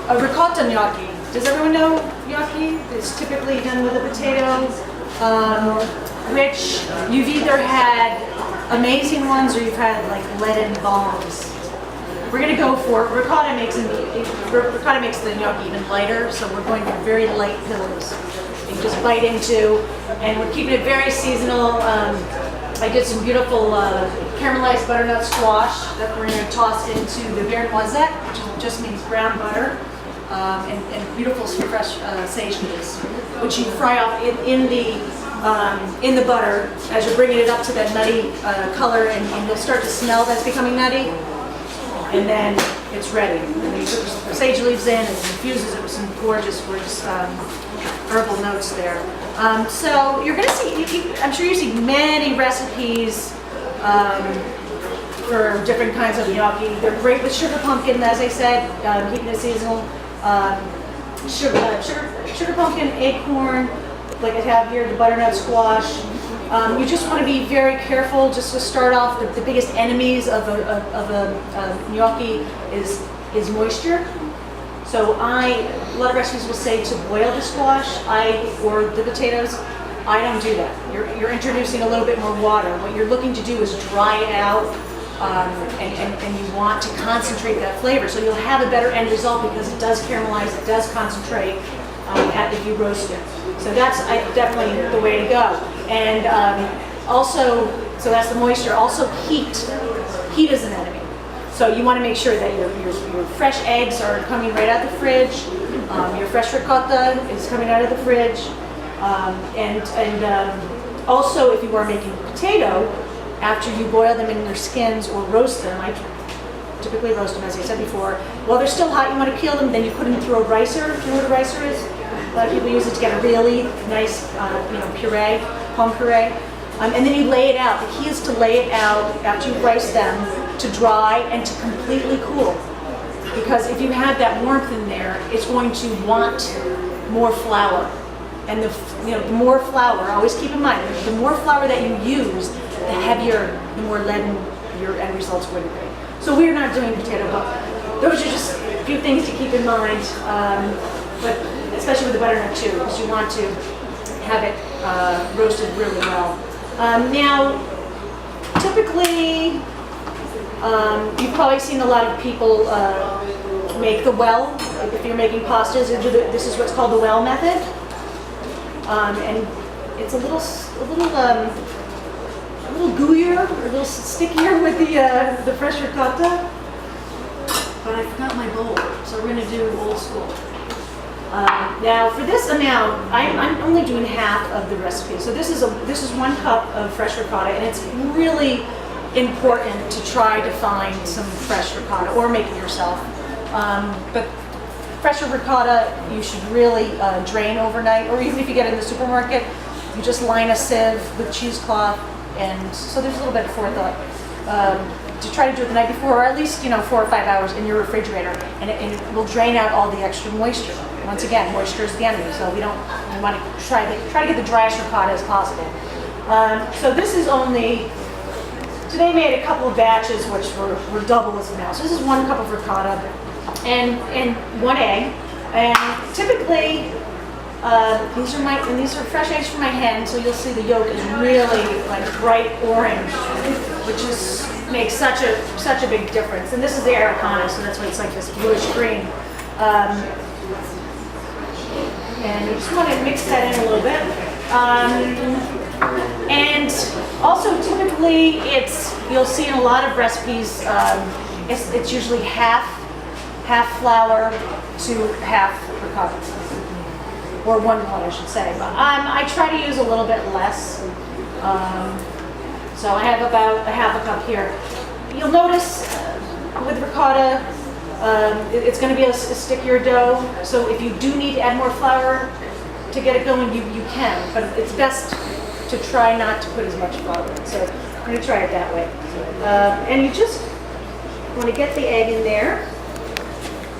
A ricotta gnocchi. Does everyone know gnocchi? It's typically done with a potato, which you've either had amazing ones or you've had like leaden bombs. We're going to go for ricotta makes the gnocchi even lighter, so we're going for very light pillows. You can just bite into, and we're keeping it very seasonal. I did some beautiful caramelized butternut squash that we're going to toss into the beurre noisette, which just means brown butter, and beautiful fresh sage leaves, which you fry off in the butter as you're bringing it up to that nutty color, and you'll start to smell that's becoming nutty, and then it's ready. And then you put the sage leaves in and infuses it with some gorgeous herbal notes there. So you're going to see, I'm sure you see many recipes for different kinds of gnocchi. They're great with sugar pumpkin, as I said, keeping it seasonal. Sugar pumpkin, acorn, like I have here, the butternut squash. You just want to be very careful just to start off. The biggest enemies of a gnocchi is moisture. So a lot of recipes will say to boil the squash or the potatoes. I don't do that. You're introducing a little bit more water. What you're looking to do is dry it out, and you want to concentrate that flavor. So you'll have a better end result because it does caramelize, it does concentrate if you roast it. So that's definitely the way to go. And also, so that's the moisture. Also heat. Heat is an enemy. So you want to make sure that your fresh eggs are coming right out of the fridge. Your fresh ricotta is coming out of the fridge. Also, if you are making potato, after you boil them in their skins or roast them, I typically roast them, as I said before. While they're still hot, you want to peel them. Then you put them through a ricer. Do you know what a ricer is? A lot of people use it to get a really nice, puree, home puree. And then you lay it out. The key is to lay it out after you rice them to dry and to completely cool. Because if you have that warmth in there, it's going to want more flour. And the more flour, always keep in mind, the more flour that you use, the heavier, the more leaden your end results would be. So we're not doing potato, but those are just a few things to keep in mind. But especially with the butternut too, because you want to have it roasted really well. Now, typically, you've probably seen a lot of people make the well. If you're making pastas, this is what's called the well method, and it's a little gooier, a little stickier with the fresh ricotta. But I forgot my bowl, so we're going to do old school. Now, for this amount, I'm only doing half of the recipe. So this is 1 cup of fresh ricotta, and it's really important to try to find some fresh ricotta or make it yourself. But fresh ricotta, you should really drain overnight, or even if you get it in the supermarket, you just line a sieve with cheesecloth, and so there's a little bit of forethought to try to do it the night before, or at least 4 or 5 hours in your refrigerator, and it will drain out all the extra moisture. Once again, moisture is the enemy, so we want to try to get the driest ricotta as possible. So this is only. Today made a couple of batches which were double this amount. So this is 1 cup of ricotta and 1 egg. And typically, these are fresh eggs from my hen, so you'll see the yolk is really like bright orange, which makes such a big difference. And this is the Americana, so that's why it's like this bluish green. And you just want to mix that in a little bit. And also, typically, you'll see in a lot of recipes, it's usually half flour to half ricotta, or 1 pot, I should say. But I try to use a little bit less. So I have about a half a cup here. You'll notice with ricotta, it's going to be a stickier dough. So if you do need to add more flour to get it going, you can. But it's best to try not to put as much flour in. So I'm going to try it that way. And you just want to get the egg in there.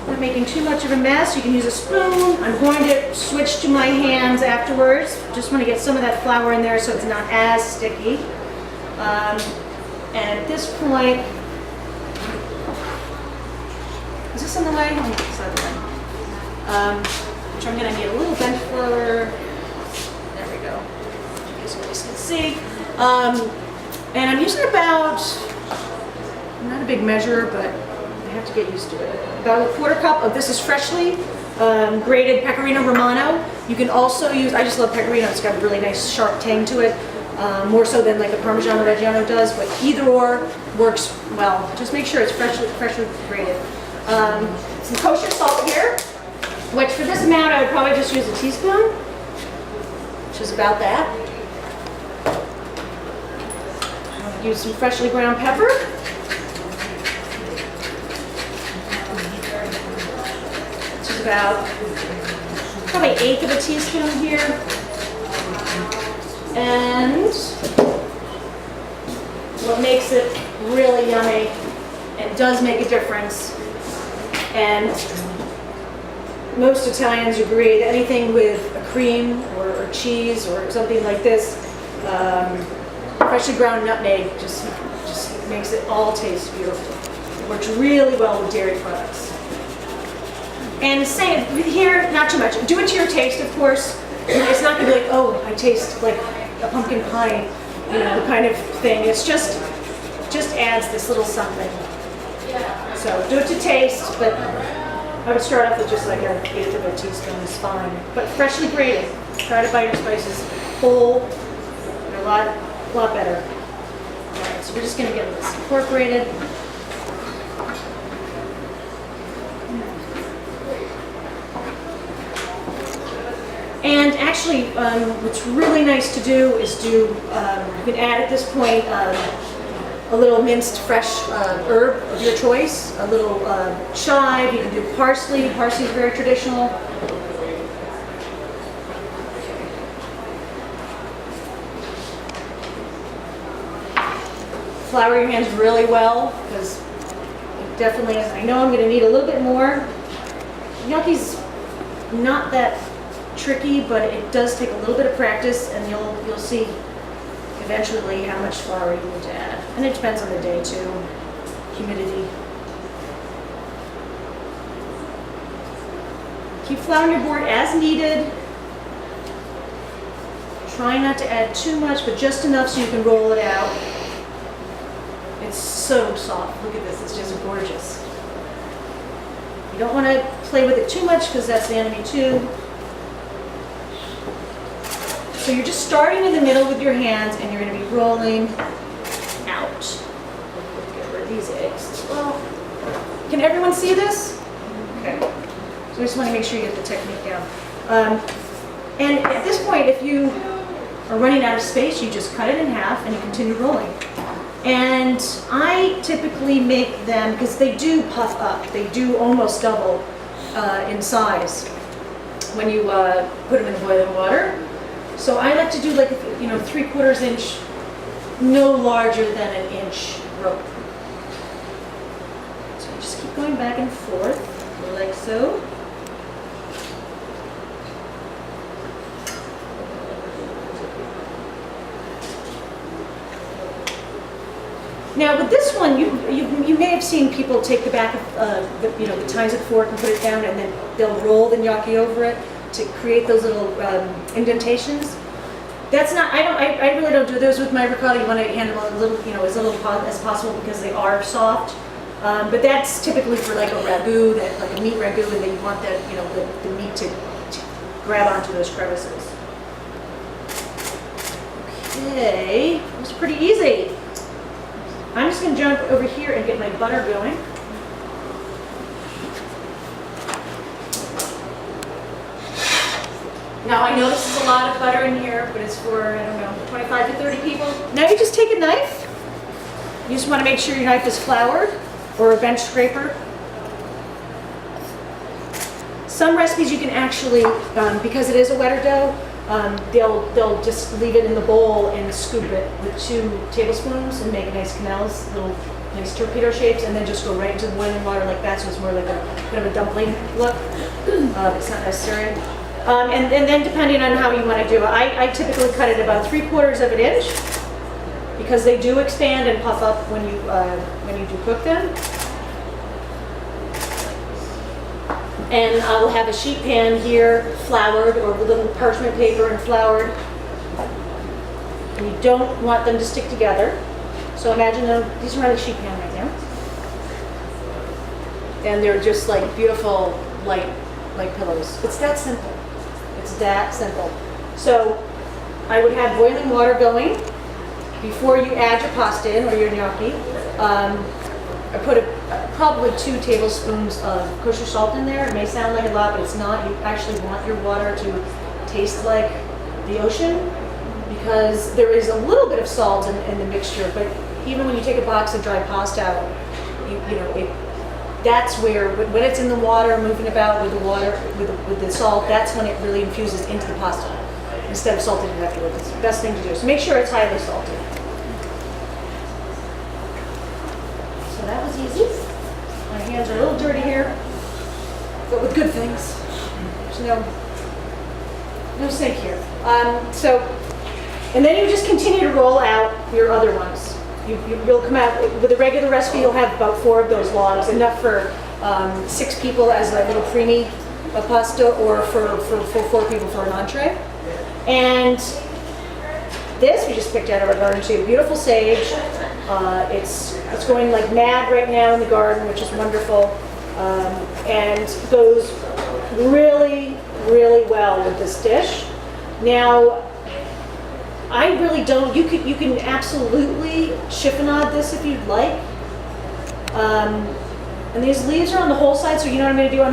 Not making too much of a mess. You can use a spoon. I'm going to switch to my hands afterwards. Just want to get some of that flour in there so it's not as sticky. And at this point, is this in the way? Let me put this other way. which I'm going to need a little bench flour. There we go. As you guys can see. And I'm using about, not a big measure, but I have to get used to it. About a quarter cup of, this is freshly grated Pecorino Romano. You can also use, I just love Pecorino, it's got a really nice sharp tang to it. More so than like the Parmigiano Reggiano does, but either or works well. Just make sure it's freshly grated. Some kosher salt here, which for this amount I would probably just use a teaspoon, which is about that. Use some freshly ground pepper. Which is about probably 1/8 of a teaspoon here. And what makes it really yummy and does make a difference, and most Italians agree that anything with a cream or cheese or something like this, freshly ground nutmeg just makes it all taste beautiful. It works really well with dairy products. And say here, not too much. Do it to your taste, of course. It's not gonna be like, oh, I taste like a pumpkin pie, you know, kind of thing. It's just adds this little something. So do it to taste, but I would start off with just like 1/8 of a teaspoon is fine. But freshly grated. Try to buy your spices whole. They're a lot better. All right, so we're just gonna get this incorporated. And actually, what's really nice to do is you can add at this point a little minced fresh herb of your choice, a little chive, you can do parsley. Parsley is very traditional. Flour your hands really well, because it definitely is. I know I'm going to need a little bit more. Gnocchi's not that tricky, but it does take a little bit of practice, and you'll see eventually how much flour you need to add. And it depends on the day too, humidity. Keep flouring your board as needed. Try not to add too much, but just enough so you can roll it out. It's so soft. Look at this, it's just gorgeous. You don't want to play with it too much because that's the enemy too. So you're just starting in the middle with your hands and you're going to be rolling out. Get rid of these eggs as well. Can everyone see this? Okay. So I just want to make sure you get the technique down. And at this point, if you are running out of space, you just cut it in half and you continue rolling. And I typically make them, because they do puff up, they do almost double in size when you put them in boiling water. So I like to do like, 3/4 inch, no larger than an inch rope. So you just keep going back and forth, like so. Now with this one, you may have seen people take the back of the tines of the fork and put it down, and then they'll roll the gnocchi over it to create those little indentations. That's not. I really don't do those with my ricotta. You want to handle it a little, as little as possible because they are soft. But that's typically for like a ragu, like a meat ragu, and then you want that, the meat to grab onto those crevices. Okay, it was pretty easy. I'm just going to jump over here and get my butter going. Now I know this is a lot of butter in here, but it's for, 25 to 30 people. Now you just take a knife. You just want to make sure your knife is floured, or a bench scraper. Some recipes you can actually, because it is a wetter dough, they'll just leave it in the bowl and scoop it with 2 tablespoons and make nice canals, little nice torpedo shapes, and then just go right into the boiling water like that, so it's more like a kind of a dumpling look. It's not necessary. And then depending on how you want to do it, I typically cut it about 3/4 of an inch because they do expand and puff up when you do cook them. And I'll have a sheet pan here, floured, or with a little parchment paper and floured. And you don't want them to stick together. So imagine these are on the sheet pan right now. And they're just like beautiful, light pillows. It's that simple. It's that simple. So I would have boiling water going before you add your pasta in or your gnocchi. I put probably 2 tablespoons of kosher salt in there. It may sound like a lot, but it's not. You actually want your water to taste like the ocean because there is a little bit of salt in the mixture. But even when you take a box of dry pasta out, that's where when it's in the water, moving about with the water with the salt, that's when it really infuses into the pasta instead of salting it afterwards. It's the best thing to do. So make sure it's highly salted. So that was easy. My hands are a little dirty here, but with good things. There's no sink here. And then you just continue to roll out your other ones. You'll come out with a regular recipe. You'll have about 4 of those logs, enough for 6 people as a little creamy pasta, or for 4 people for an entree. And this we just picked out of our garden too. Beautiful sage. It's going like mad right now in the garden, which is wonderful, and goes really, really well with this dish. Now, I really don't. You can absolutely chiffonade this if you'd like. And these leaves are on the whole side, so you know what I'm going to do. On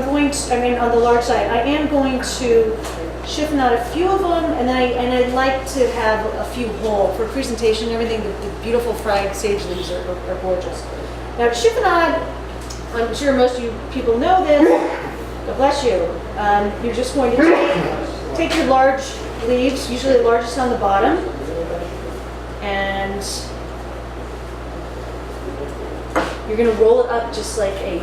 the large side, I am going to chiffonade a few of them, and I'd like to have a few whole for presentation and everything. The beautiful fried sage leaves are gorgeous. Now, to chiffonade, I'm sure most of you people know this. God bless you. You're just going to take your large leaves, usually the largest on the bottom, and you're going to roll it up just like a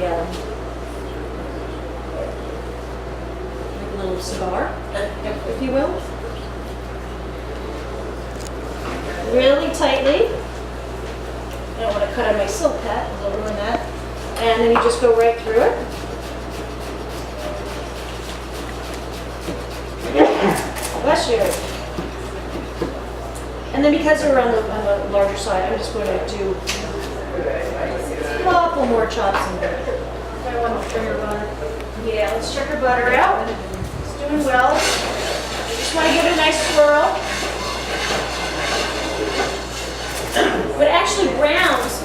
little cigar, if you will. Really tightly. I don't want to cut on my silk hat, because I'll ruin that. And then you just go right through it. Bless you. And then because we're on the larger side, I'm just going to do a couple more chops in there. I want to check our butter. Yeah, let's check our butter out. It's doing well. Just want to give it a nice swirl. What actually browns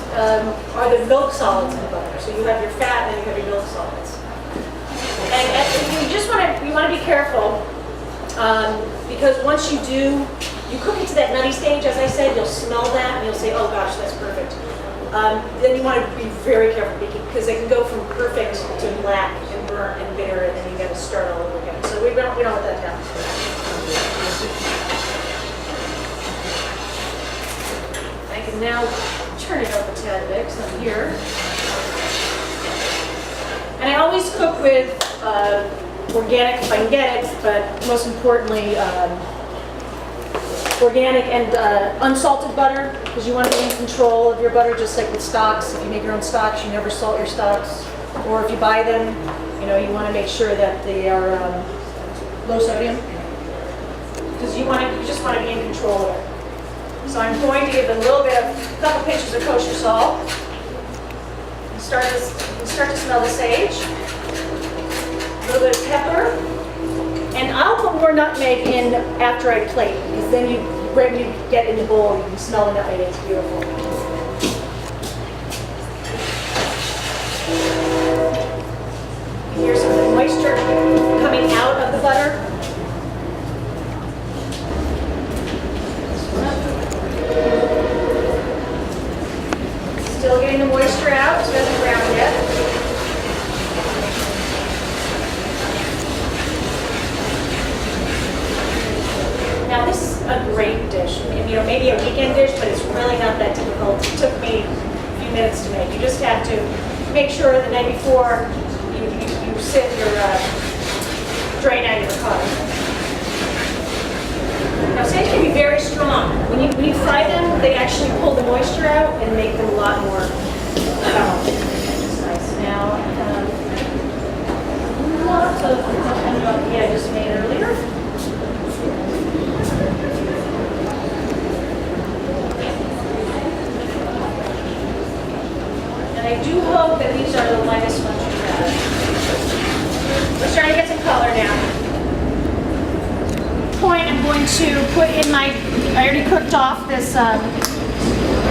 are the milk solids in the butter. So you have your fat and then you have your milk solids. And you want to be careful. Because once you cook it to that nutty stage, as I said, you'll smell that and you'll say, oh gosh, that's perfect. Then you want to be very careful because it can go from perfect to black and burnt and bitter, and then you got to start all over again. So we don't want that to happen. I can now turn it up a tad bit because I'm here. And I always cook with organic if I can get it, but most importantly, organic and unsalted butter, because you want to be in control of your butter, just like with stocks. If you make your own stocks, you never salt your stocks. Or if you buy them, you want to make sure that they are low sodium, because you just want to be in control of it. So I'm going to give a couple pinches of kosher salt. You start to smell the sage. A little bit of pepper, and I'll put more nutmeg in after I plate, because then when you get in the bowl, you can smell the nutmeg. It's beautiful. You hear some of the moisture coming out of the butter. Still getting the moisture out, so it doesn't brown yet. Now this is a great dish. Maybe a weekend dish, but it's really not that difficult. It took me a few minutes to make. You just have to make sure the night before you sit your drain out your ricotta. Now sage can be very strong. When you fry them, they actually pull the moisture out and make them a lot more powerful. It's nice. Now also the gnocchi I just made earlier. And I do hope that these are the lightest ones you have. We're starting to get some color now. I'm going to put in I already cooked off this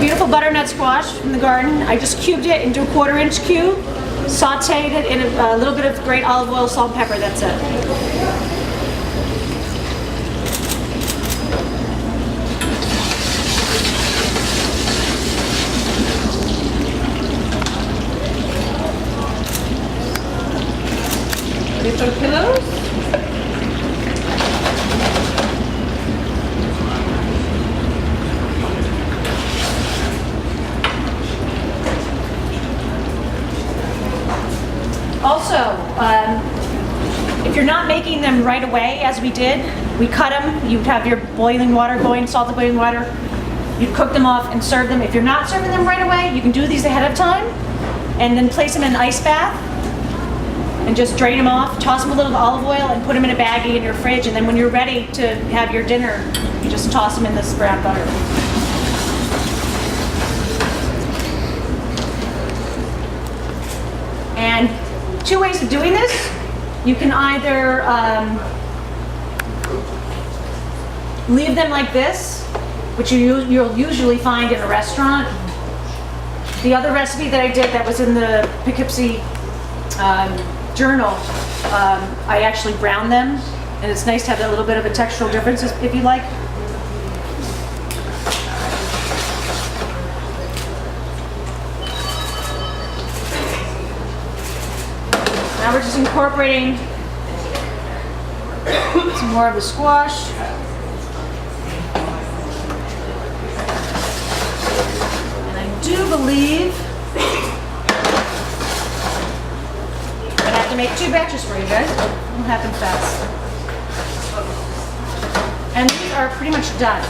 beautiful butternut squash from the garden. I just cubed it into a 1/4 inch cube, sauteed it in a little bit of great olive oil, salt, and pepper. That's it. Ready for pillows? Also, if you're not making them right away, as we did, we cut them. You'd have your boiling water going, salted boiling water. You'd cook them off and serve them. If you're not serving them right away, you can do these ahead of time and then place them in an ice bath and just drain them off, toss them a little olive oil and put them in a baggie in your fridge. And then when you're ready to have your dinner, you just toss them in this brown butter. And 2 ways of doing this. You can either leave them like this, which you'll usually find in a restaurant. The other recipe that I did that was in the Poughkeepsie journal, I actually browned them, and it's nice to have that little bit of a textural difference if you like. Now we're just incorporating some more of the squash. And I do believe I'm gonna have to make 2 batches for you guys. It'll happen fast. And these are pretty much done.